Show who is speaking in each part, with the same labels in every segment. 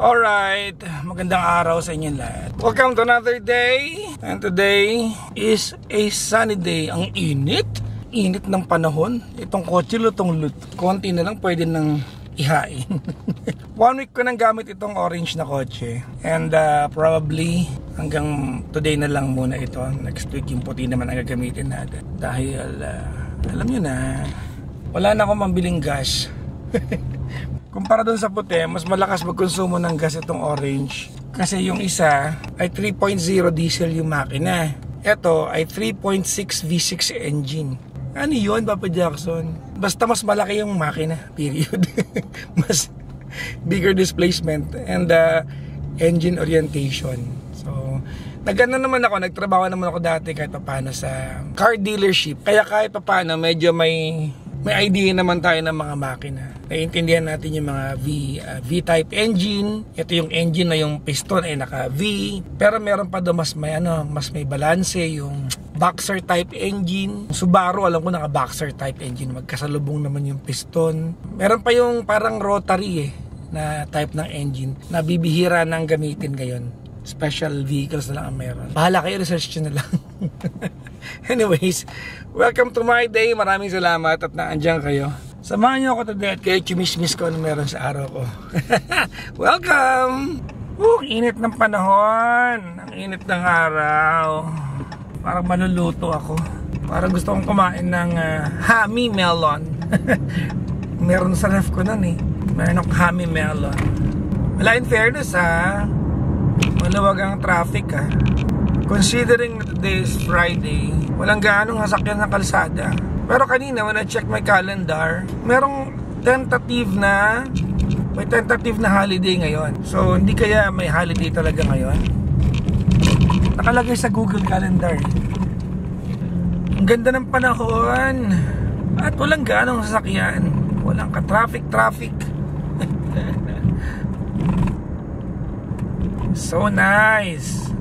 Speaker 1: Alright, magandang araw sa inyo lahat. Welcome to another day. And today is a sunny day. Ang init. Init ng panahon. Itong kotse lutong-lut. Konti na lang pwede nang ihain. 1 week ko nang gamit itong orange na kotse. And probably hanggang today na lang muna ito. Next week yung puti naman ang gagamitin natin. Dahil alam nyo na, wala na akong mabiling gas. Kumpara dun sa puti, mas malakas magkonsumo ng gas itong orange. Kasi yung isa ay 3.0 diesel yung makina. Ito ay 3.6 V6 engine. Ano yun, Papa Jackson? Basta mas malaki yung makina, period. Mas bigger displacement and engine orientation. So, nagano naman ako, nagtrabaho naman ako dati kahit paano sa car dealership. Kaya kahit paano medyo may idea naman tayo ng mga makina. Naiintindihan natin yung mga V-type engine. Ito yung engine na yung piston ay naka-V. Pero meron pa doon mas may balanse yung boxer type engine. Subaru, alam ko naka-boxer type engine. Magkasalubong naman yung piston. Meron pa yung parang rotary na type ng engine na bibihira nang gamitin ngayon. Special vehicles na lang ang meron. Bahala kayo, research nyo na lang. Anyways, welcome to my day. Maraming salamat at naandyan kayo. Samahan nyo ako today at kayo chumismis ko ano meron sa araw ko. Welcome! Init ng panahon. Ang init ng araw. Parang maluluto ako. Parang gusto kong kumain ng Hammy Melon. Meron sa ref ko nun Meron akong Hammy Melon. Wala, in fairness maluwag ang traffic Considering that today is Friday, walang gaanong sasakyan ng kalsada. Pero kanina when I check my calendar, may tentative na holiday ngayon. So hindi kaya may holiday talaga ngayon? Nakalagay sa Google Calendar. Ang ganda ng panahon. At walang gaanong sasakyan. Walang ka-traffic. So nice.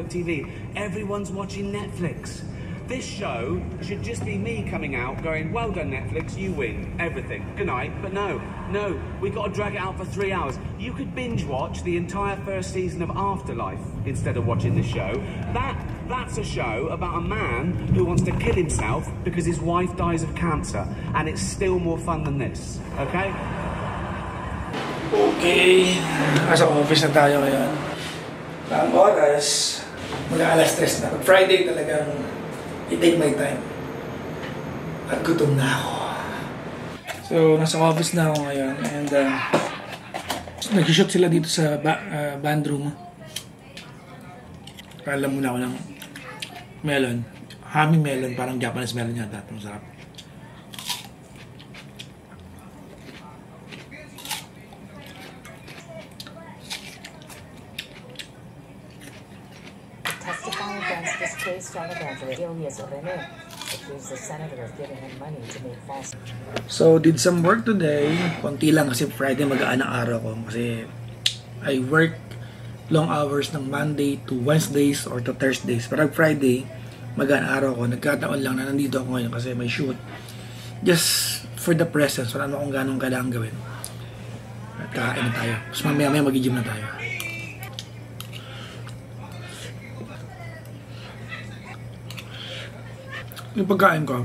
Speaker 2: TV. Everyone's watching Netflix. This show should just be me coming out going, well done Netflix, you win everything. Good night. But no, we got to drag it out for 3 hours. You could binge watch the entire first season of Afterlife instead of watching this show. That's a show about a man who wants to kill himself because his wife dies of cancer, and it's still more fun than this. Okay?
Speaker 1: Okay. Nasa office na tayo ngayon. Ang oras mula alas 3 na. Friday talagang I-take my time. At gutom na ako. So, nasa office na ako ngayon. And nag-shoot sila dito sa band room. Alam muna ako ng melon. Hammy melon. Parang Japanese melon yata. Masarap. So, did some work today. Konti lang kasi Friday magaan ang araw ko. Kasi I work long hours ng Monday to Wednesdays or to Thursdays. Pero Friday, magaan araw ko. Nagkataon lang na nandito ako ngayon kasi may shoot. Just for the presence. Wala naman kung ganong kailangan gawin. At kakain na tayo. Tapos mamaya mag-gym na tayo. Yung pagkain ko,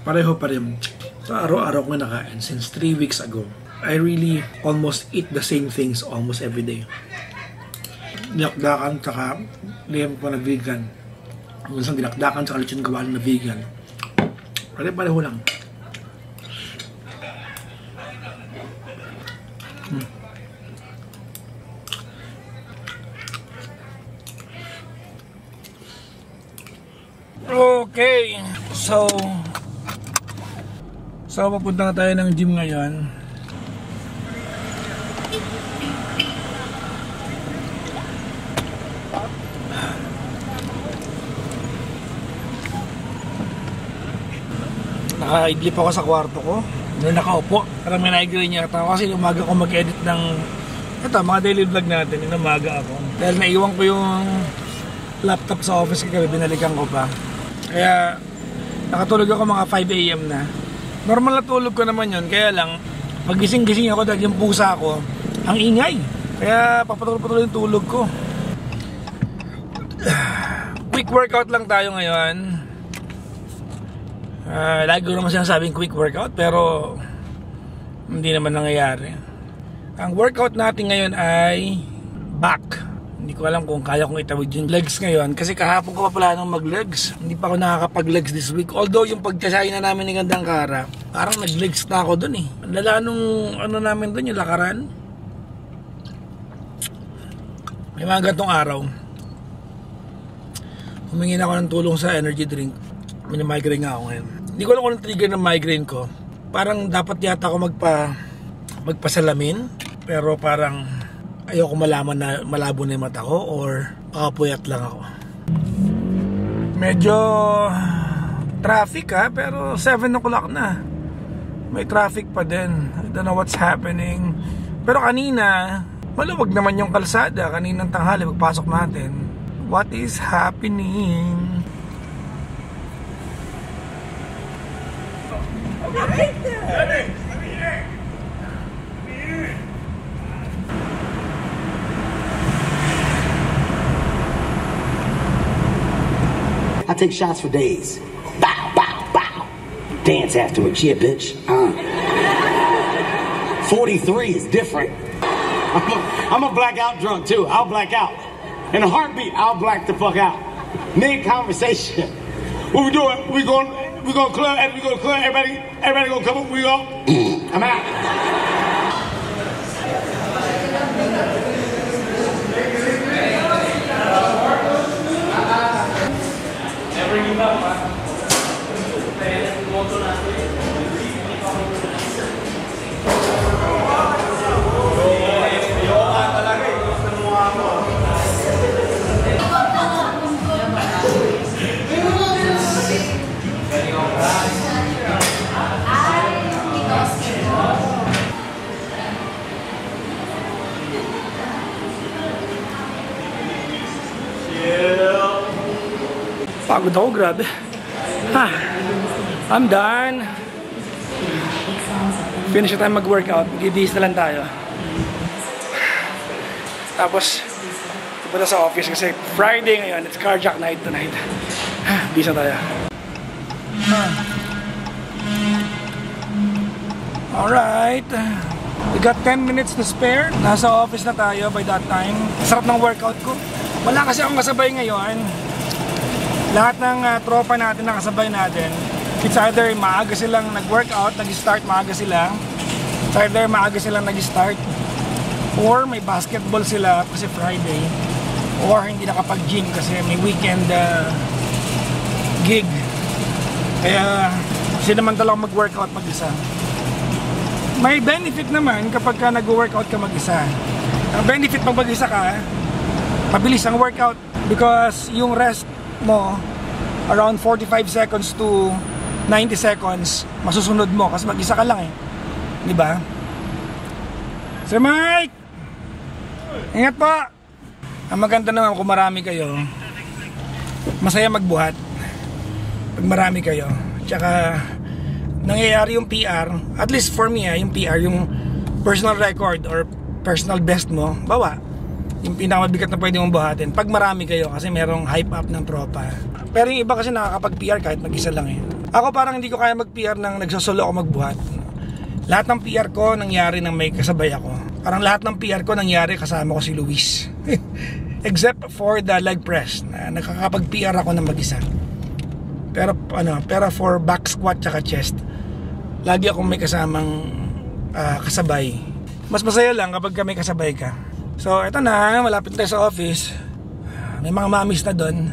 Speaker 1: pareho pa rin sa araw-araw ko nakain since 3 weeks ago. I really almost eat the same things almost every day. Dinakdakan, saka liyem ko na vegan. Minsan dinakdakan, saka lechon gawain na vegan. Pareho lang. Okay, so papunta na tayo ng gym ngayon. Naka-idlip ako sa kwarto ko. Doon nakaupo. Parang may naigilin niya ako kasi umaga ko mag-edit ng ito, mga daily vlog natin. Umaga ako. Dahil naiwan ko yung laptop sa office kagabi, binalikan ko pa. Kaya nakatulog ako mga 5 AM na. Normal na tulog ko naman yun, kaya lang pagising-gising ako dahil yung pusa ko ang ingay. Kaya papatuloy-patuloy yung tulog ko. Quick workout lang tayo ngayon. Lagi ko naman sinasabing quick workout, pero hindi naman nangyayari. Ang workout natin ngayon ay back. Hindi ko alam kung kaya kong itawid yung legs ngayon, kasi kahapon ko pa pala nang mag-legs. Hindi pa ako nakakapag-legs this week. Although yung pagkasay na namin ni Gandang Kara, parang nag-legs na ako dun eh. Ang lala nung ano namin dun, yung lakaran. May mga gantong araw, humingi na ako ng tulong sa energy drink. May migraine nga ako ngayon. Hindi ko alam kung anong trigger ng migraine ko. Parang dapat yata ako magpasalamin, pero parang ayoko malaman na malabo na yung mata ko or puyat lang ako. Medyo traffic pero 7 o'clock na. May traffic pa din. I don't know what's happening. Pero kanina, maluwag naman yung kalsada. Kaninang tanghali, magpasok natin. What is happening?
Speaker 3: I take shots for days. Bow, bow, bow. Dance afterwards, yeah, bitch. 43 is different. I'm a blackout drunk too. I'll black out. In a heartbeat, I'll black the fuck out. Mid conversation. What we doing? We going club. We go to club. Everybody gonna come up. We go. I'm out.
Speaker 1: Pagod ako, grabe. I'm done. Finish na tayo mag-workout. Mag-ibihis na lang tayo. Tapos, pupunta sa office kasi Friday ngayon. It's carjack night tonight. Bihis na tayo. Alright. We got 10 minutes to spare. Nasa office na tayo by that time. Sarap ng workout ko. Wala kasi akong kasabay ngayon. Lahat ng tropa natin na kasabay natin, it's either maaga silang nag-workout, nag-start maaga sila. It's either maaga silang nag-start, or may basketball sila kasi Friday, or hindi nakapag-gym kasi may weekend gig. Kaya sinamantala ako mag-workout mag-isa. May benefit naman kapag ka nag-workout ka mag-isa. Ang benefit pag mag-isa ka, mabilis ang workout because yung rest mo around 45 seconds to 90 seconds masusunod mo kasi mag-isa ka lang di ba? Sir Mike, ingat po. Ang maganda naman kung marami kayo, masaya magbuhat pag marami kayo. Tsaka nangyayari yung PR, at least for me yung PR, yung personal record or personal best mo, bawa yung pinakamabigat na pwede mong buhatin pag marami kayo kasi merong hype up ng tropa. Pero yung iba kasi nakakapag-PR kahit mag-isa lang Ako parang hindi ko kaya mag-PR nang nagsosolo ako magbuhat. Lahat ng PR ko nangyari nang may kasabay ako. Parang lahat ng PR ko nangyari kasama ko si Luis. Except for the leg press na nakakapag-PR ako ng mag-isa. Pero for back squat tsaka chest, lagi akong may kasamang kasabay. Mas masaya lang kapag may kasabay ka. So, eto na, malapit tayo sa office. May mga mamis na doon.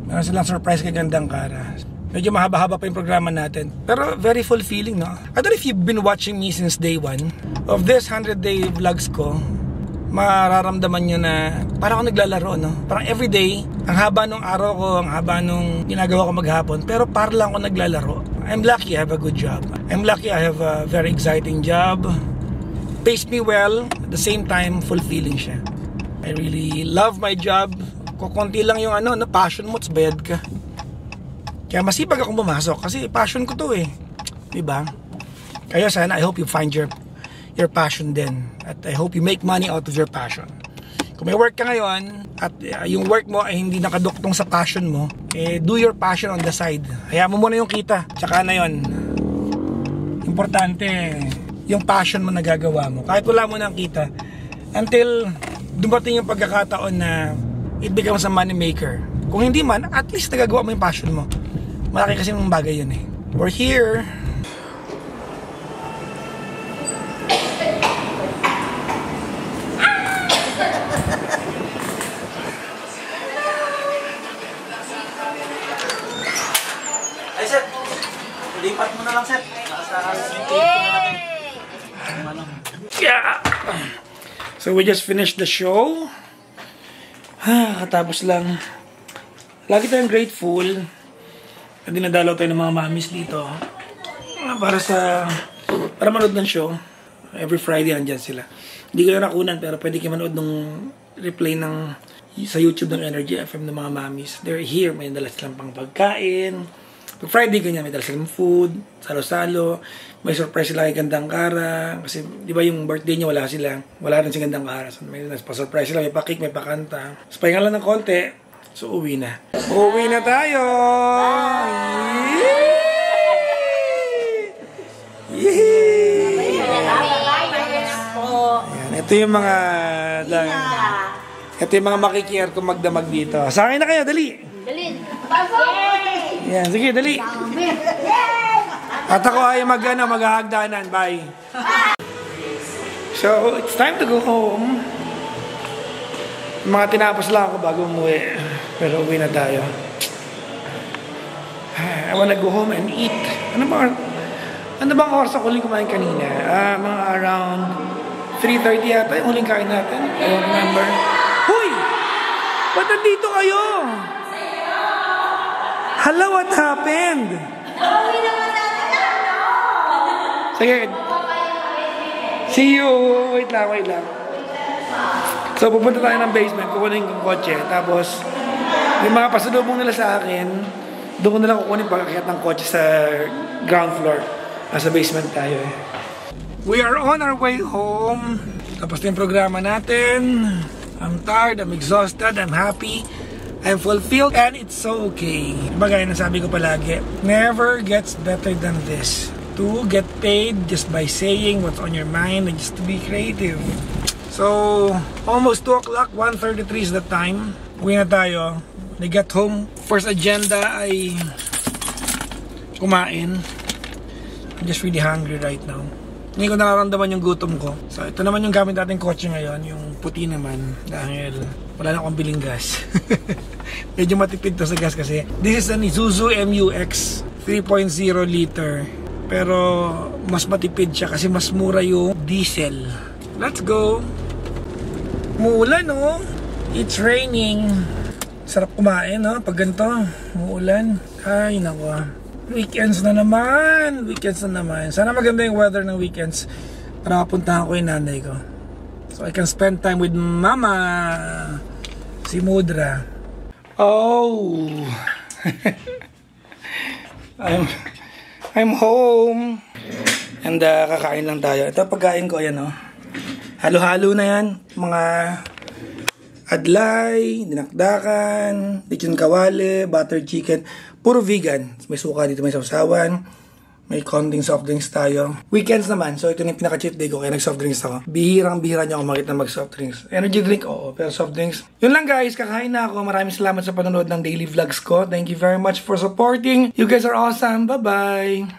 Speaker 1: Meron silang surprise kay Gandang Kara. Medyo mahaba-haba pa yung programa natin. Pero very fulfilling, no? I don't know if you've been watching me since day 1. Of this 100-day vlogs ko, mararamdaman nyo na parang ako naglalaro, no? Parang everyday, ang haba nung araw ko, ang haba nung ginagawa ko maghapon, pero parang lang ako naglalaro. I'm lucky I have a good job. I'm lucky I have a very exciting job. Pays me well, at the same time, fulfilling siya. I really love my job. kukunti lang yung passion mo, bayad ka. Kaya masipag akong pumasok kasi passion ko to eh. Diba? Kaya sana, I hope you find your passion din. At I hope you make money out of your passion. Kung may work ka ngayon, at yung work mo ay hindi nakaduktong sa passion mo, do your passion on the side. Hayaan mo muna yung kita. Tsaka na yun. Importante, yung passion mo nagagawa mo. Kahit wala mo nang kita. Until dumating yung pagkakataon na it becomes a money maker. Kung hindi man, at least nagagawa mo yung passion mo. Malaki kasi ng bagay yun eh. We're here.
Speaker 4: Ay, sir. Lipat mo na lang, sir.
Speaker 1: Yeah. So we just finished the show. Katapos lang. Lagi tayong grateful na dinadalaw tayo ng mga mamis dito para manood ng show. Every Friday andyan sila. Hindi ko na nakunan pero pwede kayo manood ng replay sa YouTube ng Energy FM ng mga mamis. They're here. May dala silang pang pagkain. Pag Friday ganyan, may dala silang food, salo-salo. May surprise sila kay Gandang Kara. Kasi di ba yung birthday niya wala rin si Gandang Kara. So may pa-surprise sila, may pa-cake, may pa-kanta. So pahinga lang ng konti. So uwi na. Uwi na tayo! Yay! Ayan, ito yung mga makikier kung magdamag dito. Sa akin na kayo, dali! Yan, sige, dali. At ako ay maghahagdanan. Bye. So, it's time to go home. Mga tinapos lang ako bago umuwi. Pero uwi na tayo. I wanna go home and eat. Ano bang oras ako huling kumain kanina? Mga around 3:30 yata yung huling kain natin. I don't remember. Hoy! Ba't nandito kayo? Hello, what happened? Sige. See you. Wait lang. So, pupunta tayo ng basement. Kukunin yung kotse. Tapos, yung mga pasalubong nila sa akin, doon ko nila kukunin pagkakit ng kotse sa ground floor. Nasa basement tayo eh. We are on our way home. Tapos na yung programa natin. I'm tired, I'm exhausted, I'm happy. I'm fulfilled and it's so okay. Bagay na sabi ko palagi, never gets better than this. To get paid just by saying what's on your mind and just to be creative. So, almost 2 o'clock, 1:33 is the time. Uwi na tayo. We get home. First agenda ay kumain. I'm just really hungry right now. Hindi ko nararamdaman yung gutom ko. So, ito naman yung gamit natin kotse ngayon. Yung puti naman. Dahil wala na akong biling gas. Medyo matipid to sa gas kasi. This is an Isuzu MU-X 3.0 liter. Pero mas matipid siya kasi mas mura yung diesel. Let's go! Muulan, no? It's raining. Sarap kumain, no? Pag ganito, muulan. Ay, naku. Weekends na naman. Sana maganda yung weather ng weekends para mapuntahan ko yung nanay ko. So I can spend time with mama. Si Mudra. Oh! I'm home. And kakain lang tayo. Ito pagkain ko, ayan oh. Halo-halo na yan. Mga adlay, dinakdakan, lechon kawali, butter chicken. Puro vegan. May suka dito, may sausawan. May konting soft drinks tayo. Weekends naman. So ito na yung pinaka-cheat day ko. Kaya nag-soft drinks ako. Bihirang-bihira niyo ako makita mag-soft drinks. Energy drink, oo. Pero soft drinks. Yun lang guys. Kakain na ako. Maraming salamat sa panonood ng daily vlogs ko. Thank you very much for supporting. You guys are awesome. Bye-bye.